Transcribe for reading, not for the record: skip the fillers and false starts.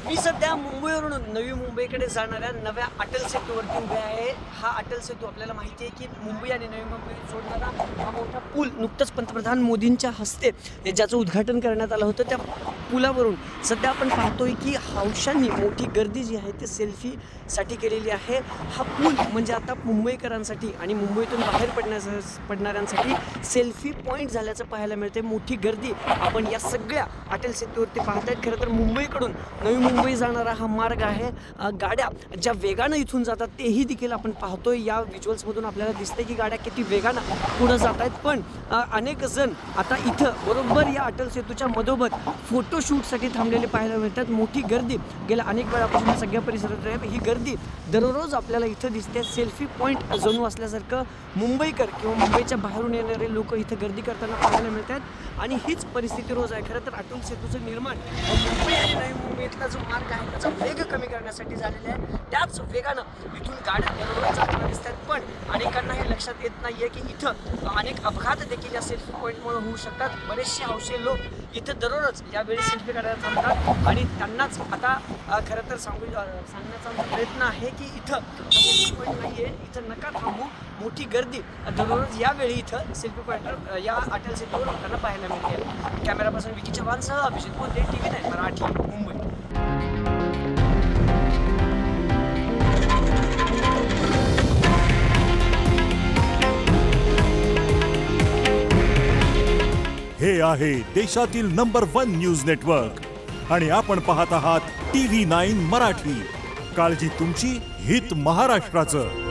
मी सध्या मुंबईवरून नवी मुंबईकडे जाणाऱ्या नव्या अटल सेतूवरती उभे आहे। हा अटल सेतू आपल्याला माहिती आहे की मुंबई आणि नवी मुंबई जोडणारा हा मोठा पूल नुकताच पंतप्रधान मोदींच्या हस्ते ज्याचं उद्घाटन करण्यात आलं होतं। त्या पुलावरून सध्या आपण पाहतोय की हौशांनी मोठी गर्दी जी आहे ते सेल्फीसाठी केलेली आहे। हा पूल म्हणजे आता मुंबईकरांसाठी आणि मुंबईतून बाहेर पडणाऱ्यांसाठी सेल्फी पॉईंट झाल्याचं पाहायला मिळते। मोठी गर्दी आपण या सगळ्या अटल सेतूवरती पाहतायत। खरं तर मुंबईकडून नवी मुंबई जाणारा हा मार्ग आहे। गाड्या ज्या वेगानं इथून जातात तेही देखील आपण पाहतोय। या व्हिज्युअल्समधून आपल्याला दिसतंय की गाड्या किती वेगानं पुढे जात आहेत। पण अनेक जण आता इथं बरोबर या अटल सेतूच्या मधोमध फोटोशूटसाठी थांबलेले पाहायला मिळतात। मोठी गर्दी गेल्या अनेक वेळापासून सगळ्या परिसरात आहे। ही गर्दी दररोज आपल्याला इथं दिसते। सेल्फी पॉईंट जणू असल्यासारखं मुंबईकर किंवा मुंबईच्या बाहेरून येणारे लोक इथं गर्दी करताना पाहायला मिळतात आणि हीच परिस्थिती रोज आहे। खरं तर अटल सेतूचं निर्माण मुंबई आणि नवी मुंबईतला जो मार्ग आहे त्याचा वेग कमी करण्यासाठी झालेला आहे। त्याच वेगानं इथून गाड्या दररोज जाताना दिसतात। पण अनेकांना हे लक्षात येत नाहीये की इथं अनेक अपघात देखील या सेल्फी पॉईंटमुळे होऊ शकतात। बरेचसे हौशी लोक इथं दररोज यावेळी सेल्फी काढायला थांबतात आणि त्यांनाच आता खरं तर सांगण्याचा आमचा प्रयत्न आहे की इथं सेल्फी पॉईंट नाही आहे, इथं नका थांबू। मोठी गर्दी दररोज यावेळी इथं सेल्फी पॉईंटवर या अटल सेतूवर आपल्याला पाहायला मिळते। कॅमेरापासून विकी चव्हाणसह अभिजित मोते, TV9 मराठी, मुंबई। हे आहे देशातील नंबर 1 न्यूज नेटवर्क आणि आपण पाहत आहात TV9 मराठी। काळजी तुमची, हित महाराष्ट्राचं।